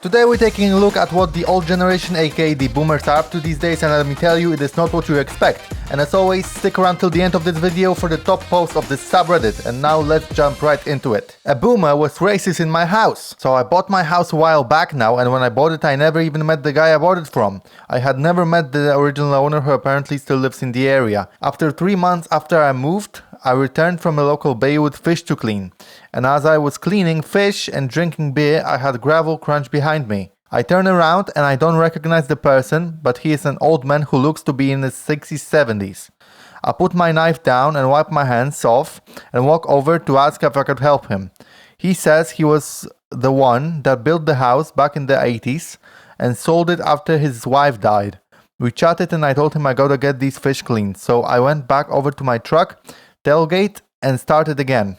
Today we're taking a look at what the old generation aka the boomers are up to these days, and let me tell you, it is not what you expect. And as always, stick around till the end of this video for the top post of this subreddit, and now let's jump right into it. A boomer was racist in my house. So I bought my house a while back now, and when I bought it I never even met the guy I bought it from. I had never met the original owner, who apparently still lives in the area. After 3 months after I moved, I returned from a local bay with fish to clean. And as I was cleaning fish and drinking beer, I had gravel crunch behind me. I turn around and I don't recognize the person, but he is an old man who looks to be in his 60s, 70s. I put my knife down and wipe my hands off and walk over to ask if I could help him. He says he was the one that built the house back in the 80s and sold it after his wife died. We chatted and I told him I gotta get these fish cleaned, so I went back over to my truck, tailgate, and started again.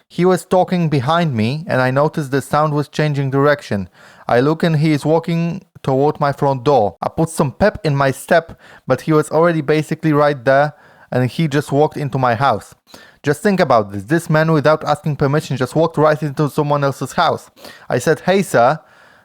He was talking behind me and I noticed the sound was changing direction. I look and he is walking toward my front door. I put some pep in my step, but he was already basically right there and he just walked into my house. Just think about this. This man, without asking permission, just walked right into someone else's house. I said, "Hey sir,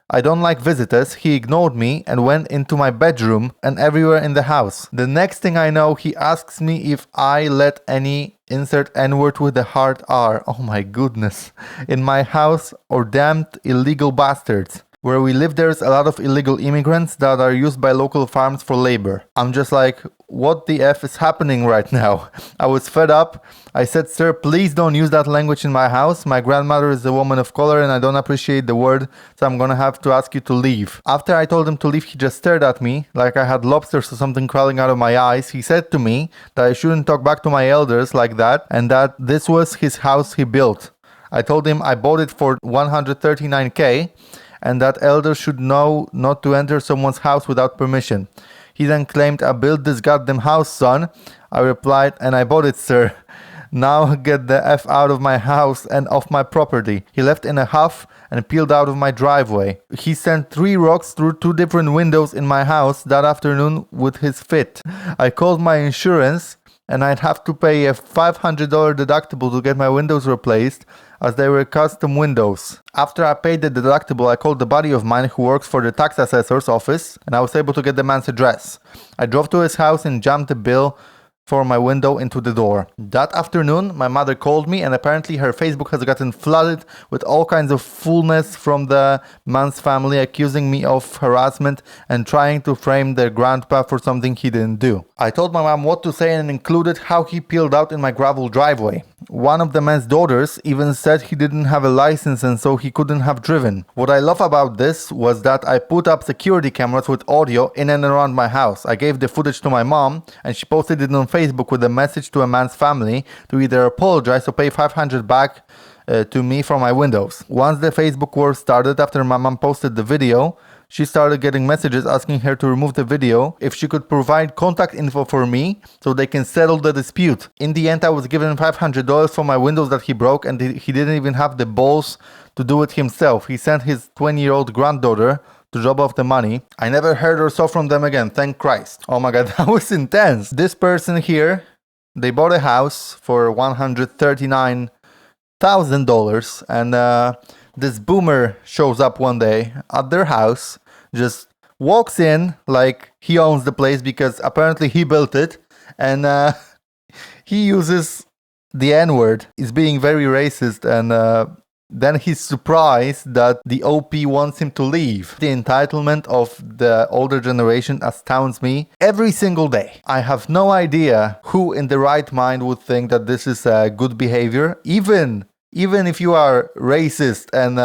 I don't like visitors." He ignored me and went into my bedroom and everywhere in the house. The next thing I know, he asks me if I let any insert N-word with the hard R. Oh my goodness. In my house, or damned illegal bastards. Where we live, there's a lot of illegal immigrants that are used by local farms for labor. I'm just like, what the F is happening right now? I was fed up. I said, "Sir, please don't use that language in my house. My grandmother is a woman of color and I don't appreciate the word, so I'm gonna have to ask you to leave." After I told him to leave, he just stared at me like I had lobsters or something crawling out of my eyes. He said to me that I shouldn't talk back to my elders like that and that this was his house he built. I told him I bought it for $139K and that elders should know not to enter someone's house without permission. He then claimed, "I built this goddamn house, son." I replied, "And I bought it, sir. Now get the F out of my house and off my property." He left in a huff and peeled out of my driveway. He sent 3 rocks through 2 different windows in my house that afternoon with his fit. I called my insurance and I'd have to pay a $500 deductible to get my windows replaced, as they were custom windows. After I paid the deductible, I called a buddy of mine who works for the tax assessor's office and I was able to get the man's address. I drove to his house and jammed the bill for my window into the door. That afternoon, my mother called me and apparently her Facebook has gotten flooded with all kinds of foolness from the man's family, accusing me of harassment and trying to frame their grandpa for something he didn't do. I told my mom what to say and included how he peeled out in my gravel driveway. One of the man's daughters even said he didn't have a license and so he couldn't have driven. What I love about this was that I put up security cameras with audio in and around my house. I gave the footage to my mom and she posted it on Facebook with a message to a man's family to either apologize or pay $500 back to me for my windows. Once the Facebook war started, after my mom posted the video, she started getting messages asking her to remove the video if she could provide contact info for me so they can settle the dispute. In the end, I was given $500 for my windows that he broke, and he didn't even have the balls to do it himself. He sent his 20-year-old granddaughter to drop off the money. I never heard or saw from them again, thank Christ. Oh my god, that was intense. This person here, they bought a house for $139,000 and this boomer shows up one day at their house, just walks in like he owns the place because apparently he built it, and he uses the N-word. He's being very racist, and then he's surprised that the OP wants him to leave. The entitlement of the older generation astounds me every single day. I have no idea who in the right mind would think that this is good behavior, even if you are racist and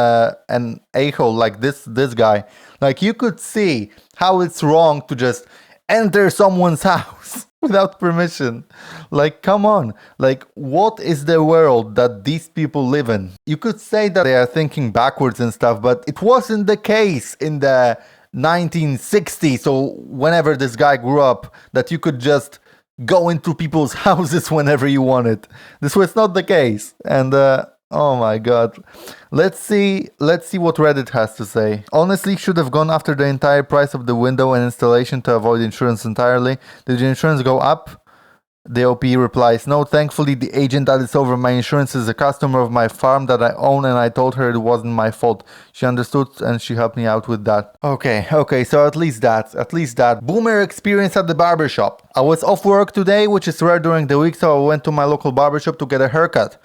an a-hole like this guy. Like, you could see how it's wrong to just enter someone's house without permission. Like, come on. Like, what is the world that these people live in? You could say that they are thinking backwards and stuff, but it wasn't the case in the 1960s, so whenever this guy grew up, that you could just go into people's houses whenever you wanted. This was not the case. And oh my god. Let's see what Reddit has to say. Honestly, should have gone after the entire price of the window and installation to avoid insurance entirely. Did the insurance go up? The OP replies, no, thankfully the agent that is over my insurance is a customer of my farm that I own, and I told her it wasn't my fault. She understood and she helped me out with that. Okay, so at least that. Boomer experience at the barbershop. I was off work today, which is rare during the week, so I went to my local barbershop to get a haircut.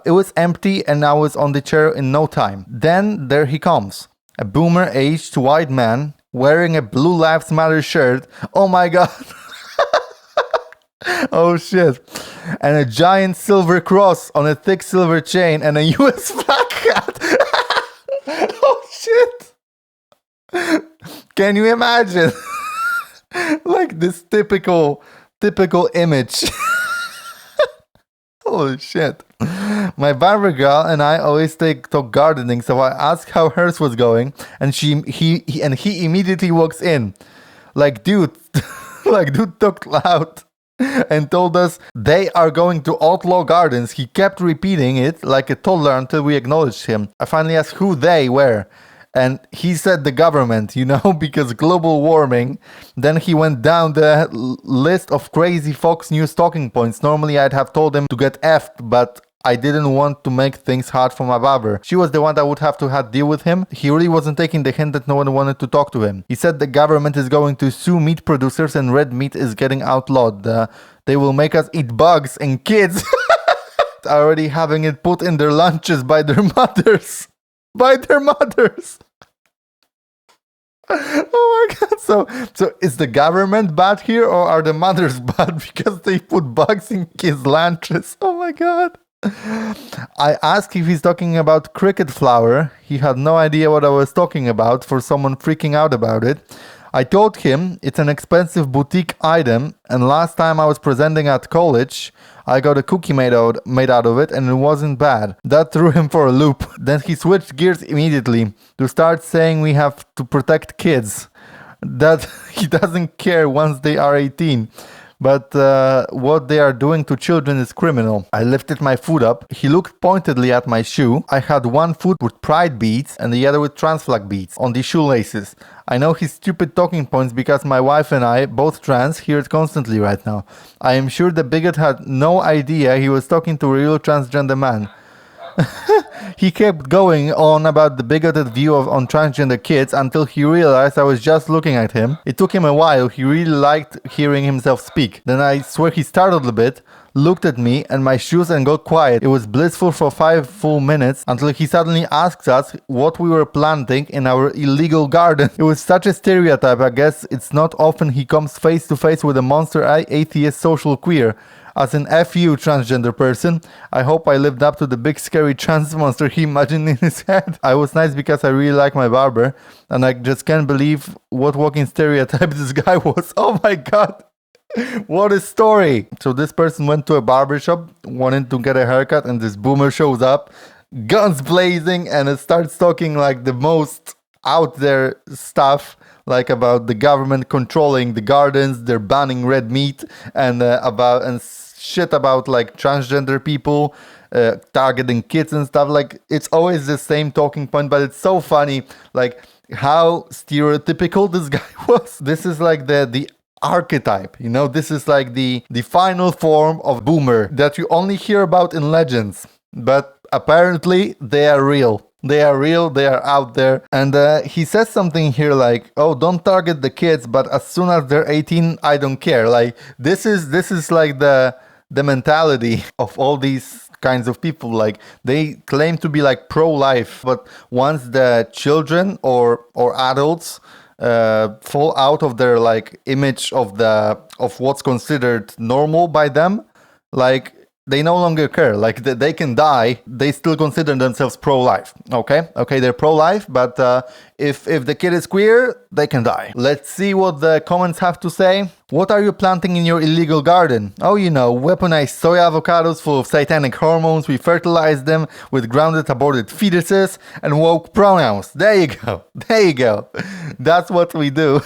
It was empty and I was on the chair in no time. Then there he comes. A boomer aged white man wearing a Blue Lives Matter shirt. Oh my god. Oh shit. And a giant silver cross on a thick silver chain and a US flag hat. Oh shit. Can you imagine? Like this typical image. Holy shit. My barber girl and I always talk gardening, so I asked how hers was going, and he immediately walks in. Like dude talked loud and told us they are going to outlaw gardens. He kept repeating it like a toddler until we acknowledged him. I finally asked who they were, and he said the government, because global warming. Then he went down the list of crazy Fox News talking points. Normally I'd have told him to get effed, but I didn't want to make things hard for my barber. She was the one that would have to deal with him. He really wasn't taking the hint that no one wanted to talk to him. He said the government is going to sue meat producers and red meat is getting outlawed. They will make us eat bugs, and kids are already having it put in their lunches by their mothers. Oh my god, so is the government bad here, or are the mothers bad because they put bugs in kids' lunches? Oh my god. I asked if he's talking about cricket flour. He had no idea what I was talking about for someone freaking out about it. I told him it's an expensive boutique item, and last time I was presenting at college, I got a cookie made out of it and it wasn't bad. That threw him for a loop. Then he switched gears immediately to start saying we have to protect kids. That he doesn't care once they are 18. But what they are doing to children is criminal. I lifted my foot up. He looked pointedly at my shoe. I had one foot with pride beads and the other with trans flag beads on the shoelaces. I know his stupid talking points because my wife and I, both trans, hear it constantly right now. I am sure the bigot had no idea he was talking to a real transgender man. He kept going on about the bigoted view on transgender kids until he realized I was just looking at him. It took him a while. He really liked hearing himself speak. Then I swear he startled a bit, looked at me and my shoes and got quiet. It was blissful for 5 full minutes until he suddenly asked us what we were planting in our illegal garden. It was such a stereotype. I guess it's not often he comes face to face with a monster atheist social queer. As an FU transgender person, I hope I lived up to the big scary trans monster he imagined in his head. I was nice because I really like my barber, and I just can't believe what walking stereotype this guy was. Oh my god. What a story. So this person went to a barbershop, wanted to get a haircut, and this boomer shows up, guns blazing, and it starts talking like the most out there stuff, like about the government controlling the gardens, they're banning red meat, and shit about like transgender people, targeting kids and stuff. Like it's always the same talking point, but it's so funny, like how stereotypical this guy was. This is like the archetype, this is like the final form of boomer that you only hear about in legends, but apparently they are real. They are out there. And he says something here like, oh, don't target the kids, but as soon as they're 18, I don't care. Like this is like the mentality of all these kinds of people. Like they claim to be like pro-life, but once the children or adults fall out of their like image of what's considered normal by them, like they no longer care. Like they can die, they still consider themselves pro-life. Okay, they're pro-life, but if the kid is queer, they can die. Let's see what the comments have to say. What are you planting in your illegal garden? Oh, weaponized soy avocados full of satanic hormones. We fertilize them with grounded aborted fetuses and woke pronouns. There you go. That's what we do.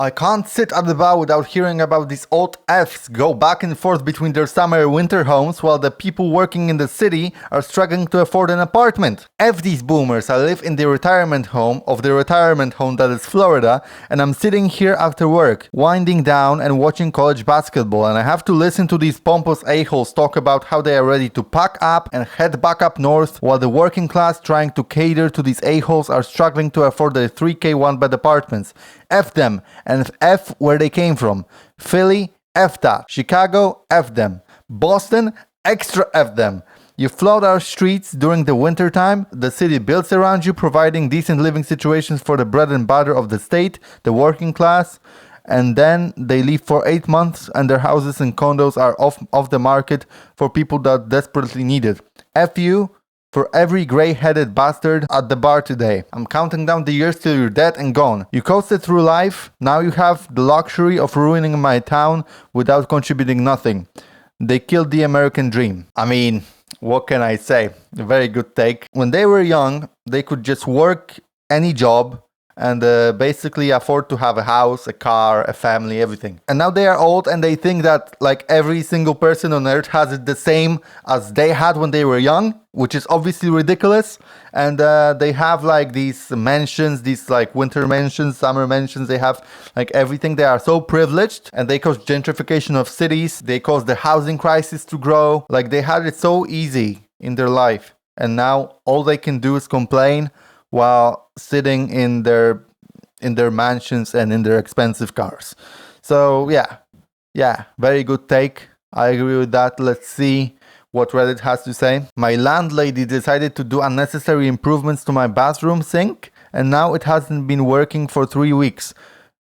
I can't sit at the bar without hearing about these old Fs go back and forth between their summer winter homes while the people working in the city are struggling to afford an apartment. F these boomers, I live in the retirement home of the retirement home that is Florida, and I'm sitting here after work, winding down and watching college basketball, and I have to listen to these pompous a-holes talk about how they are ready to pack up and head back up north while the working class trying to cater to these a-holes are struggling to afford their 3K one-bed apartments. F them, and F where they came from. Philly, F that. Chicago, F them. Boston, extra F them. You flood our streets during the winter time, the city builds around you, providing decent living situations for the bread and butter of the state, the working class, and then they leave for 8 months and their houses and condos are off the market for people that desperately need it. F you for every grey-headed bastard at the bar today. I'm counting down the years till you're dead and gone. You coasted through life, now you have the luxury of ruining my town without contributing nothing. They killed the American dream. I mean, what can I say? A very good take. When they were young, they could just work any job and basically afford to have a house, a car, a family, everything. And now they are old and they think that like every single person on earth has it the same as they had when they were young, which is obviously ridiculous. And they have like these mansions, these like winter mansions, summer mansions, they have like everything. They are so privileged and they cause gentrification of cities. They cause the housing crisis to grow. Like they had it so easy in their life. And now all they can do is complain while sitting in their mansions and in their expensive cars. So yeah, very good take. I agree with that. Let's see what Reddit has to say. My landlady decided to do unnecessary improvements to my bathroom sink, and now it hasn't been working for 3 weeks.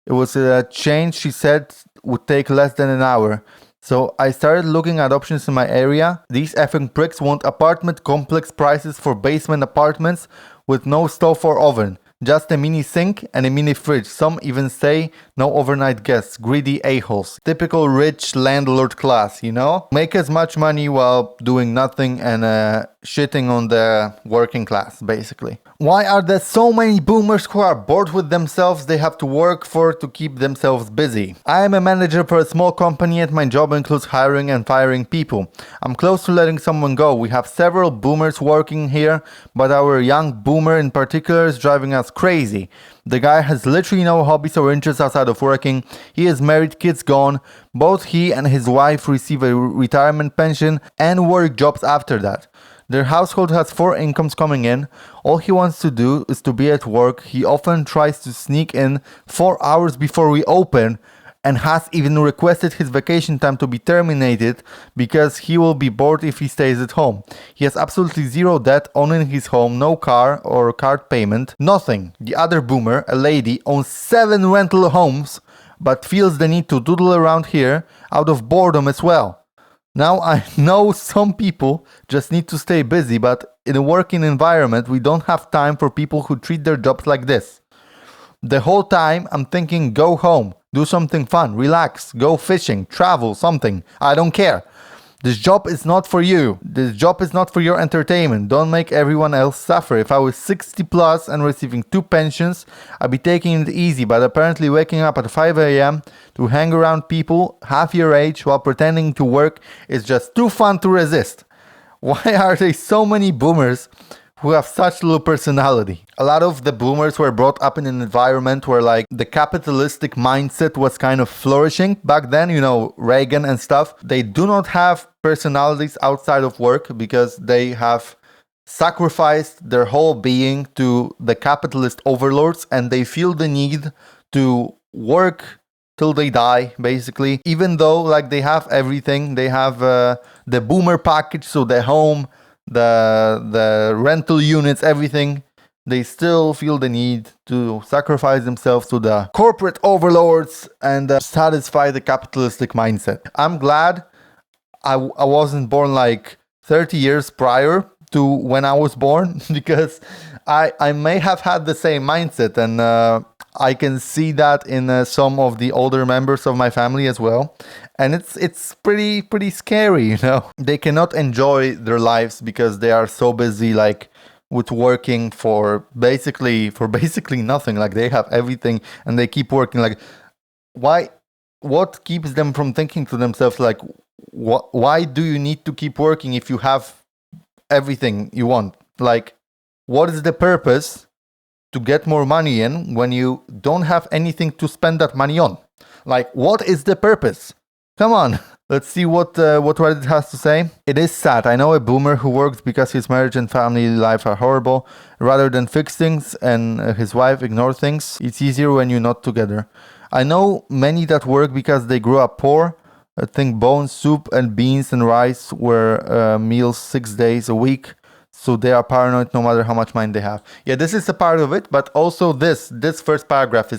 It was a change she said would take less than an hour. So I started looking at options in my area. These effing pricks want apartment complex prices for basement apartments with no stove or oven, just a mini sink and a mini fridge. Some even say no overnight guests, greedy a-holes. Typical rich landlord class, you know? Make as much money while doing nothing and shitting on the working class, basically. Why are there so many boomers who are bored with themselves they have to work for to keep themselves busy? I am a manager for a small company and my job includes hiring and firing people. I'm close to letting someone go. We have several boomers working here, but our young boomer in particular is driving us crazy. The guy has literally no hobbies or interests outside of working. He is married, kids gone. Both he and his wife receive a retirement pension and work jobs after that. Their household has 4 incomes coming in. All he wants to do is to be at work. He often tries to sneak in 4 hours before we open and has even requested his vacation time to be terminated because he will be bored if he stays at home. He has absolutely zero debt, owning his home, no car or card payment, nothing. The other boomer, a lady, owns 7 rental homes but feels the need to doodle around here out of boredom as well. Now I know some people just need to stay busy, but in a working environment we don't have time for people who treat their jobs like this. The whole time I'm thinking go home, do something fun, relax, go fishing, travel, something. I don't care. This job is not for you. This job is not for your entertainment. Don't make everyone else suffer. If I was 60 plus and receiving 2 pensions, I'd be taking it easy, but apparently waking up at 5 a.m. to hang around people half your age while pretending to work is just too fun to resist. Why are there so many boomers who have such little personality? A lot of the boomers were brought up in an environment where like the capitalistic mindset was kind of flourishing back then, you know, Reagan and stuff. They do not have personalities outside of work because they have sacrificed their whole being to the capitalist overlords and they feel the need to work till they die, basically. Even though like they have everything, they have the boomer package, so the home, the rental units, everything, they still feel the need to sacrifice themselves to the corporate overlords and satisfy the capitalistic mindset. I'm glad I wasn't born like 30 years prior to when I was born because I may have had the same mindset, and I can see that in some of the older members of my family as well. And it's pretty scary, you know. They cannot enjoy their lives because they are so busy like with working for basically nothing. Like they have everything and they keep working. Like why, what keeps them from thinking to themselves like, why do you need to keep working if you have everything you want? Like, what is the purpose to get more money in when you don't have anything to spend that money on? Like, what is the purpose? Come on. Let's see what Reddit has to say. It is sad. I know a boomer who works because his marriage and family life are horrible. Rather than fix things and his wife ignore things, it's easier when you're not together. I know many that work because they grew up poor. I think bones, soup, and beans and rice were meals 6 days a week. So they are paranoid no matter how much money they have. Yeah, this is a part of it, but also this first paragraph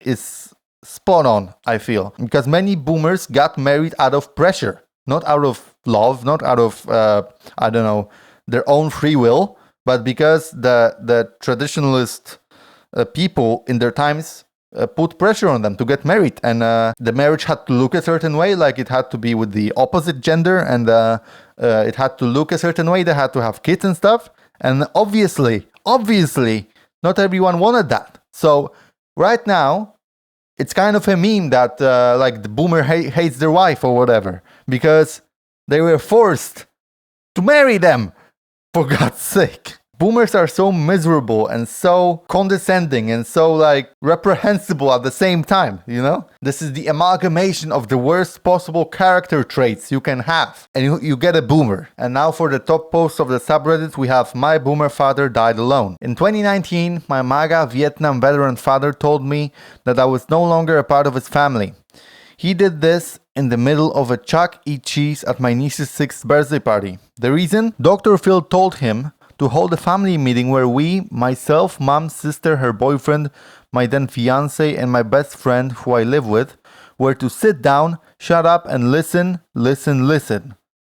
is spot on, I feel. Because many boomers got married out of pressure, not out of love, not out of, I don't know, their own free will, but because the traditionalist people in their times put pressure on them to get married. And the marriage had to look a certain way, like it had to be with the opposite gender, and it had to look a certain way. They had to have kids and stuff. And obviously, not everyone wanted that. So right now, it's kind of a meme that like the boomer hates their wife or whatever because they were forced to marry them, for God's sake. Boomers are so miserable and so condescending and so like reprehensible at the same time, you know? This is the amalgamation of the worst possible character traits you can have. And you get a boomer. And now for the top post of the subreddit, we have "My boomer father died alone." In 2019, my MAGA Vietnam veteran father told me that I was no longer a part of his family. He did this in the middle of a Chuck E. Cheese at my niece's 6th birthday party. The reason? Dr. Phil told him to hold a family meeting where we, myself, mom, sister, her boyfriend, my then fiance, and my best friend who I live with, were to sit down, shut up, and listen.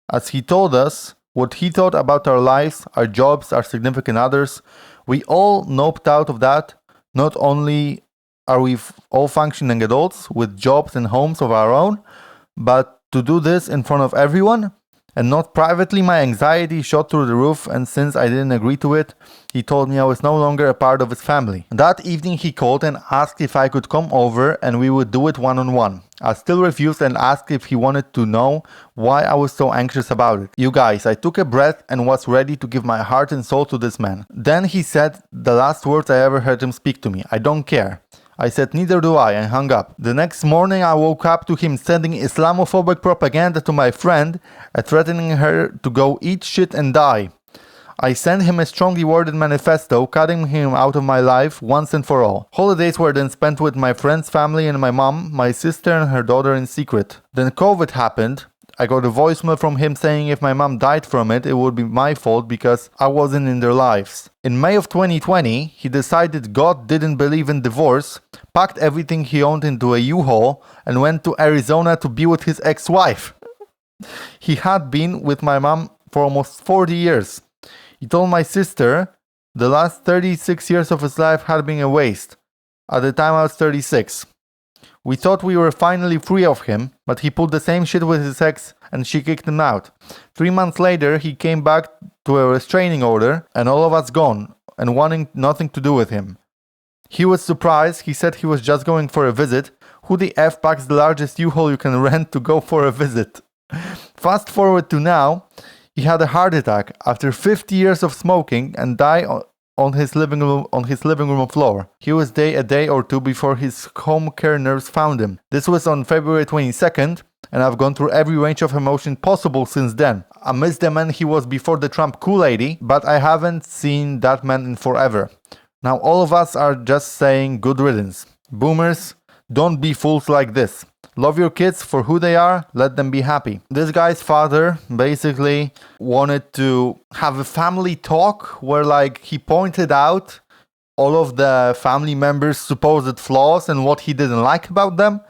As he told us what he thought about our lives, our jobs, our significant others, we all noped out of that. Not only are we all functioning adults with jobs and homes of our own, but to do this in front of everyone, and not privately, my anxiety shot through the roof, and since I didn't agree to it, he told me I was no longer a part of his family. That evening he called and asked if I could come over and we would do it one-on-one. I still refused and asked if he wanted to know why I was so anxious about it. You guys, I took a breath and was ready to give my heart and soul to this man. Then he said the last words I ever heard him speak to me: "I don't care." I said neither do I, and hung up. The next morning I woke up to him sending Islamophobic propaganda to my friend, threatening her to go eat shit and die. I sent him a strongly worded manifesto, cutting him out of my life once and for all. Holidays were then spent with my friend's family and my mom, my sister and her daughter in secret. Then COVID happened. I got a voicemail from him saying if my mom died from it, it would be my fault because I wasn't in their lives. In May of 2020, he decided God didn't believe in divorce, packed everything he owned into a U-Haul, and went to Arizona to be with his ex-wife. He had been with my mom for almost 40 years. He told my sister the last 36 years of his life had been a waste. At the time I was 36. We thought we were finally free of him, but he pulled the same shit with his ex and she kicked him out. 3 months later, he came back to a restraining order and all of us gone and wanting nothing to do with him. He was surprised. He said he was just going for a visit. Who the F packs the largest U-Haul you can rent to go for a visit? Fast forward to now, he had a heart attack after 50 years of smoking and died on his living room floor. He was dead a day or two before his home care nurse found him. This was on February 22nd, and I've gone through every range of emotion possible since then. I miss the man he was before the Trump Kool-Aid, but I haven't seen that man in forever. Now all of us are just saying good riddance. Boomers, don't be fools like this. Love your kids for who they are, let them be happy. This guy's father basically wanted to have a family talk where like he pointed out all of the family members' supposed flaws and what he didn't like about them.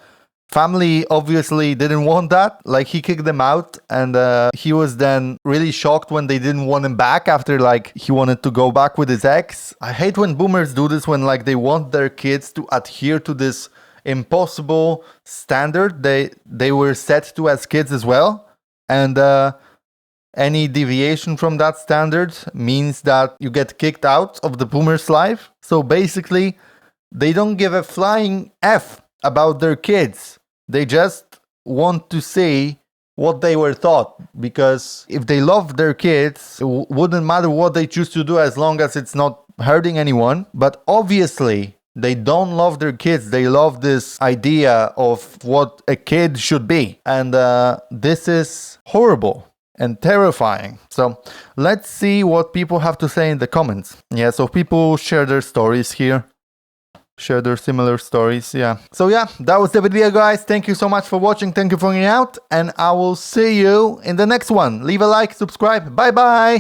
Family obviously didn't want that, like he kicked them out, and he was then really shocked when they didn't want him back after like he wanted to go back with his ex. I hate when boomers do this, when like they want their kids to adhere to this impossible standard they were set to as kids as well, and any deviation from that standard means that you get kicked out of the boomer's life. So basically they don't give a flying F about their kids. They just want to see what they were taught, because if they love their kids, it wouldn't matter what they choose to do as long as it's not hurting anyone. But obviously they don't love their kids. They love this idea of what a kid should be, and this is horrible and terrifying. So let's see what people have to say in the comments. Yeah, so people share their stories here, share their similar stories. Yeah, so yeah, that was the video, guys. Thank you so much for watching. Thank you for hanging out, and I will see you in the next one. Leave a like, subscribe. Bye bye.